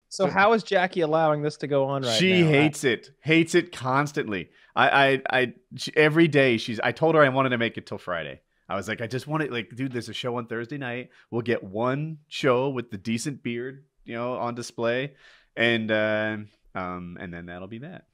So how is Jackie allowing this to go on right now? She hates it constantly. Every day I told her I wanted to make it till Friday. I was like, I just want it, like, dude, there's a show on Thursday night. We'll get one show with the decent beard, on display, and then that'll be that.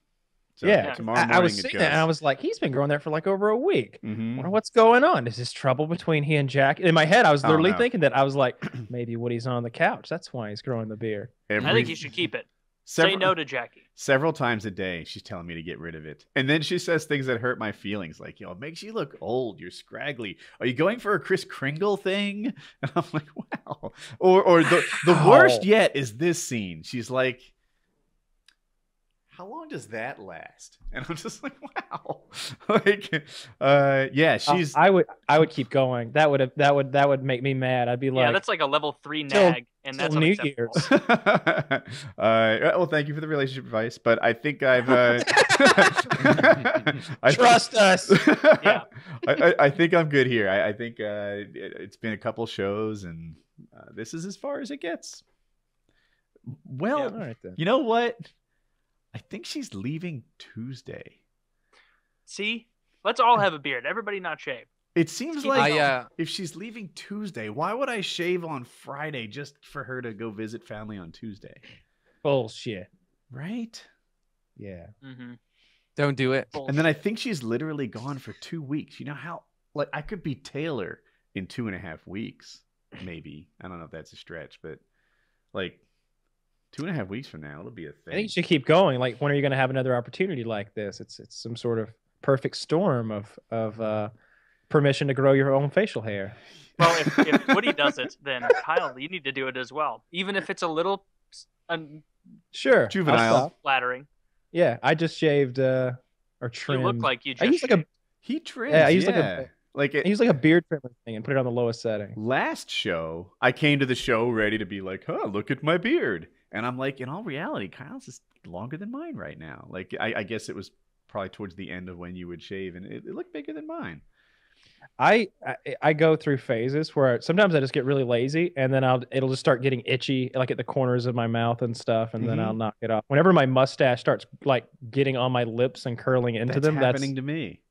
So yeah, tomorrow morning I was it seeing goes. that, and I was like, he's been growing there for like over a week. Mm-hmm. Wonder what's going on? Is this trouble between he and Jack? In my head, I was literally no. thinking that. I was like, maybe Woody's on the couch. That's why he's growing the beard. I think you should keep it. Say no to Jackie. Several times a day, she's telling me to get rid of it. And then she says things that hurt my feelings, like, it makes you look old. You're scraggly. Are you going for a Kris Kringle thing? And I'm like, wow. Or the worst yet is this scene. She's like, how long does that last? And I'm just like, wow. Yeah, she's. I would keep going. That would make me mad. I'd be like, yeah, that's like a level 3 nag, and that's New unacceptable. Year's. Well, thank you for the relationship advice, but I think I've. Trust us. Yeah. I think I'm good here. I think it's been a couple shows, and this is as far as it gets. Well, Yeah, all right, then. You know what? I think she's leaving Tuesday. See? Let's all have a beard. Everybody not shave. It seems like if she's leaving Tuesday, why would I shave on Friday just for her to go visit family on Tuesday? Bullshit. Right? Yeah. Mm-hmm. Don't do it. And then I think she's literally gone for 2 weeks. You know how, like, I could be Taylor in 2.5 weeks, maybe. I don't know if that's a stretch, but like 2.5 weeks from now, it'll be a thing. I think you should keep going. Like, when are you going to have another opportunity like this? It's some sort of perfect storm of permission to grow your own facial hair. Well, if Woody does it, then Kyle, you need to do it as well. Even if it's a little Sure. Juvenile. flattering. Yeah, I just shaved or You trimmed. look like you just I used like He trims. Yeah, I used like I use like a beard trimmer thing and put it on the lowest setting. Last show, I came to the show ready to be like, look at my beard. And I'm like, in all reality, Kyle's is longer than mine right now. Like, I guess it was probably towards the end of when you would shave, and it looked bigger than mine. I go through phases where sometimes I just get really lazy, and then it'll just start getting itchy, like at the corners of my mouth and stuff, and then I'll knock it off. Whenever my mustache starts like getting on my lips and curling into them, that's happening to me.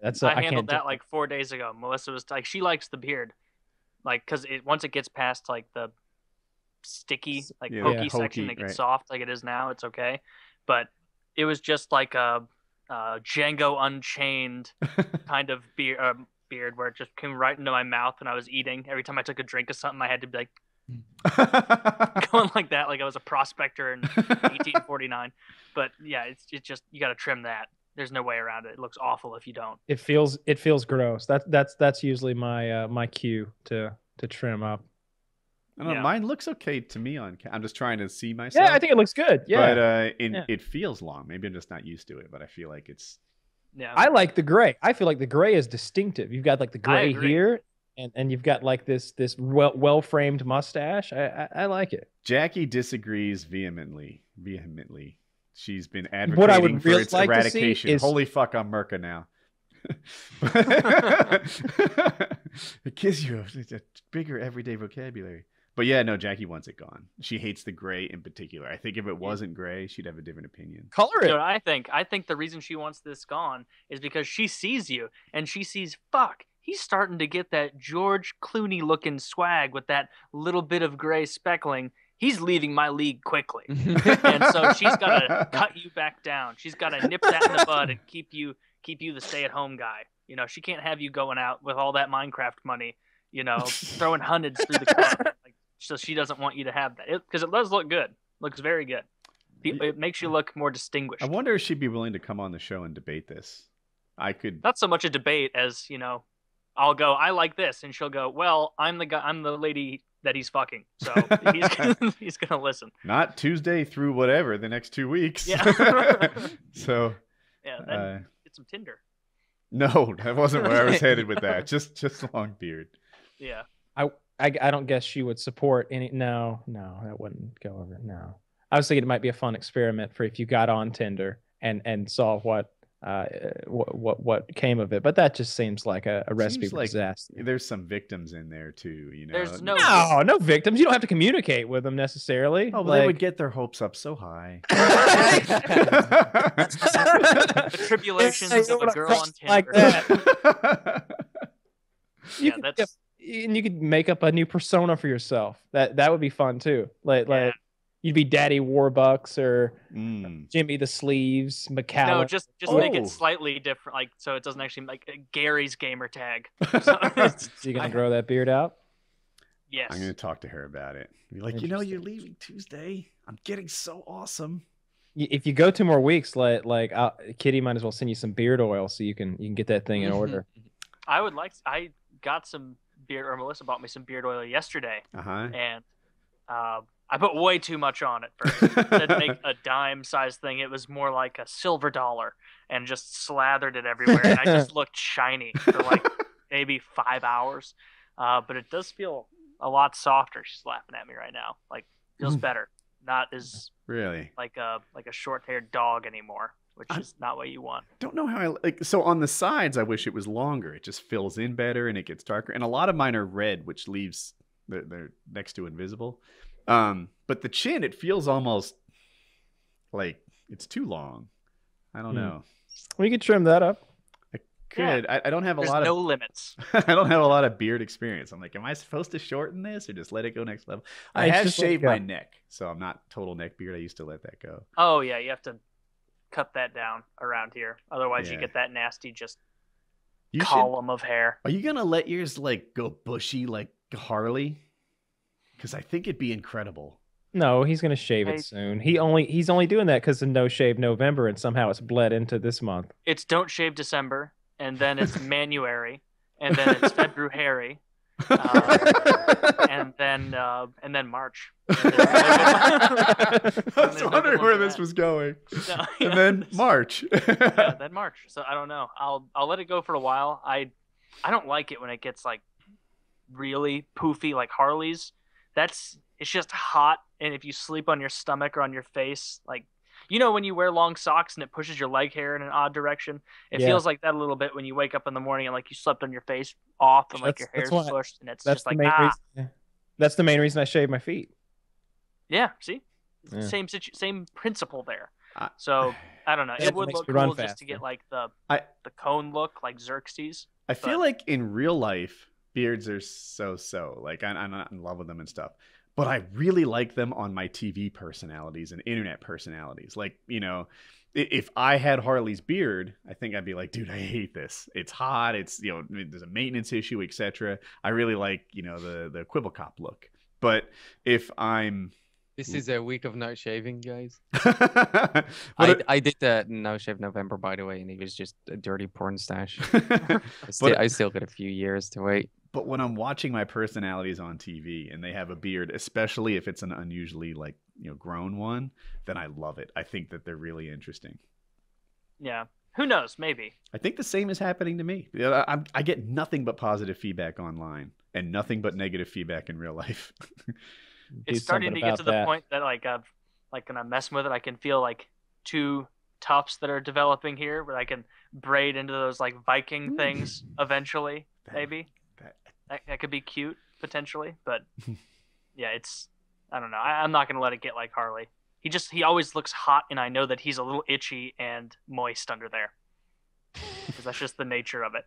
I handled that like 4 days ago. Melissa was like, she likes the beard, like, because once it gets past like the sticky, like pokey section, it gets soft like it is now. It's okay, but it was just like a Django Unchained kind of beard where it just came right into my mouth when I was eating. Every time I took a drink of something, I had to be like going like that, like I was a prospector in 1849. But yeah, it's just, you got to trim that. There's no way around it. It looks awful if you don't. It feels gross. That's usually my my cue to trim up. I don't know. Mine looks okay to me I'm just trying to see myself. Yeah, I think it looks good. Yeah, but it feels long. Maybe I'm just not used to it, but I feel like it's. Yeah, I like the gray. I feel like the gray is distinctive. You've got like the gray here, and you've got like this well framed mustache. I like it. Jackie disagrees vehemently. She's been advocating for its eradication. Holy fuck, I'm Murka now. It gives you a bigger everyday vocabulary. But yeah, no, Jackie wants it gone. She hates the gray in particular. I think if it wasn't gray, she'd have a different opinion. Color it. You know, I think the reason she wants this gone is because she sees you and she sees, fuck, he's starting to get that George Clooney looking swag with that little bit of gray speckling. He's leaving my league quickly. And so she's got to cut you back down. She's got to nip that in the bud and keep you the stay-at-home guy. You know, she can't have you going out with all that Minecraft money, you know, throwing hundreds through the club. So she doesn't want you to have that. Because it does look good. Looks very good. It makes you look more distinguished. I wonder if she'd be willing to come on the show and debate this. I could. Not so much a debate as, you know, I'll go, I like this. And she'll go, well, I'm the lady that he's fucking. So he's gonna listen. Not Tuesday through whatever, the next 2 weeks. Yeah. So. Yeah, then get some Tinder. No, that wasn't where I was headed with that. Just long beard. Yeah. I don't guess she would support any. No, that wouldn't go over. No, I was thinking it might be a fun experiment for if you got on Tinder and saw what what came of it. But that just seems like a recipe for disaster. There's some victims in there too, you know. There's no victims. You don't have to communicate with them necessarily. Oh, but they would get their hopes up so high. The tribulations of a girl on Tinder. Like that. You could make up a new persona for yourself. That would be fun too. Like you'd be Daddy Warbucks or Jimmy the Sleeves, McCallum. No, just make it slightly different, like so it doesn't actually like Gary's gamer tag. So you gonna grow that beard out? Yes. I'm gonna talk to her about it. Be like, you're leaving Tuesday. I'm getting so awesome. If you go 2 more weeks, Kitty might as well send you some beard oil so you can get that thing in order. I got some beard, or Melissa bought me some beard oil yesterday, and I put way too much on it first. Instead to make a dime size thing, it was more like a silver dollar, and just slathered it everywhere, and I just looked shiny for like maybe 5 hours. But it does feel a lot softer. She's laughing at me right now. Like feels better. Not as really like a short-haired dog anymore, which is not what you want. Don't know how so on the sides I wish it was longer. It just fills in better and it gets darker. And a lot of mine are red, which leaves they're next to invisible. But the chin, it feels almost like it's too long. I don't know. Well, you could trim that up. I could. Yeah. I don't have a lot of no limits. I don't have a lot of beard experience. I'm like, am I supposed to shorten this or just let it go next level? I have shaved my neck, so I'm not total neck beard. I used to let that go. Oh yeah, you have to cut that down around here. Otherwise you get that nasty column of hair. Are you gonna let yours like go bushy like Harley? Because I think it'd be incredible. No, he's gonna shave it soon. He's only doing that because of No Shave November, and somehow it's bled into this month. It's Don't Shave December, and then it's Manuary, and then it's February, and then March. I was wondering where this was going. No, and then March. Then March. So I don't know. I'll let it go for a while. I don't like it when it gets like really poofy like Harley's. It's just hot, and if you sleep on your stomach or on your face, like when you wear long socks and it pushes your leg hair in an odd direction, it feels like that a little bit when you wake up in the morning and like you slept on your face off and like your hair's pushed, and it's just like That's the main reason I shave my feet. Yeah, see, same principle there. So I don't know. It would look cool just to get like the cone look like Xerxes. I feel like in real life, beards are so. Like I'm not in love with them and stuff. But I really like them on my TV personalities and internet personalities. Like, if I had Harley's beard, I think I'd be like, dude, I hate this. It's hot. It's, there's a maintenance issue, etc. I really like, the Kwebbelkop look. But if I'm... This is a week of no shaving, guys. I did the No Shave November, by the way, and it was just a dirty porn stash. I still got a few years to wait. But when I'm watching my personalities on TV and they have a beard, especially if it's an unusually grown one, then I love it. I think that they're really interesting. Yeah. Who knows? Maybe. I think the same is happening to me. I get nothing but positive feedback online and nothing but negative feedback in real life. It's starting to get to the point that when I'm messing with it, I can feel like 2 tufts that are developing here where I can braid into those like Viking things eventually, maybe. That could be cute potentially, but yeah, I don't know. I'm not gonna let it get like Harley. He always looks hot, and I know that he's a little itchy and moist under there because that's just the nature of it.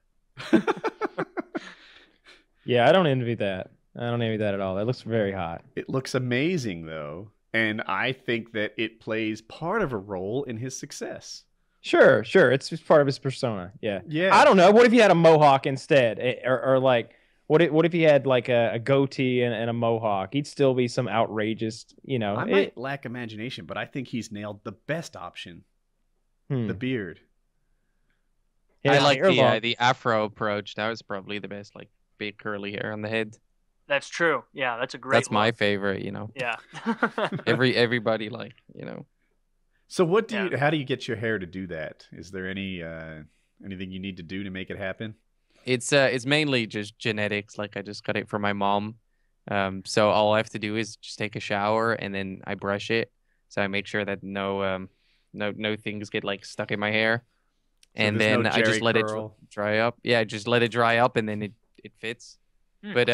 Yeah, I don't envy that. I don't envy that at all. That looks very hot. It looks amazing though, and I think that it plays part of a role in his success. Sure. It's just part of his persona. Yeah. I don't know. What if he had a mohawk instead, or like? What if he had like a goatee and a mohawk? He'd still be some outrageous, I might lack imagination, but I think he's nailed the best option. The beard. Yeah, I like the afro approach. That was probably the best, like big curly hair on the head. That's true. Yeah, that's a great That's look. My favorite, Yeah. Everybody like, So how do you get your hair to do that? Is there anything you need to do to make it happen? It's mainly just genetics. Like I just got it from my mom. So all I have to do is just take a shower and then I brush it. So I make sure that no things get like stuck in my hair. and then I just let it dry up. Yeah, I just let it dry up, and then it fits. But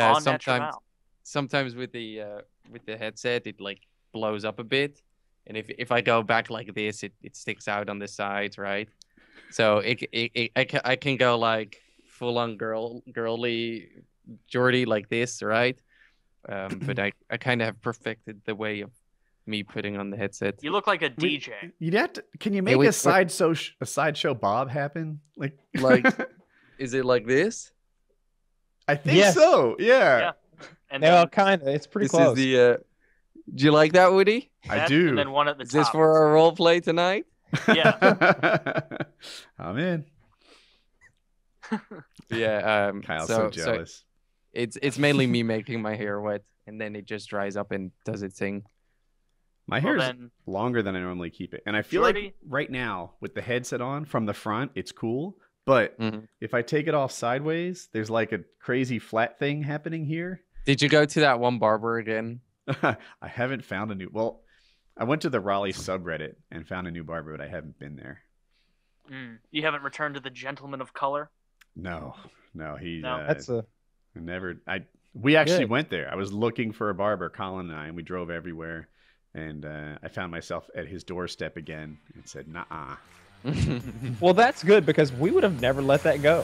sometimes with the headset, it like blows up a bit, and if I go back like this, it sticks out on the sides, right? So I can go like full on girly Jordy like this, right? But I kind of have perfected the way of me putting on the headset. You look like a DJ. You'd have to. Can you make a sideshow Bob happen? Like is it like this? I think so. Yeah. And well, kind of. It's pretty close. Is the. Do you like that, Woody? I do. And then one at the top. Is this for our role play tonight? Yeah. I'm in. Yeah. Kyle's so jealous. So it's mainly me making my hair wet, and then it just dries up and does its thing. My hair is longer than I normally keep it, and I feel like right now with the headset on from the front, it's cool. But if I take it off sideways, there's like a crazy flat thing happening here. Did you go to that one barber again? I haven't found a new. Well, I went to the Raleigh subreddit and found a new barber, but I haven't been there. You haven't returned to the Gentleman of Color? No. That's a never. We actually went there. I was looking for a barber, Colin and we drove everywhere, and I found myself at his doorstep again and said, "Nah." Well, that's good because we would have never let that go.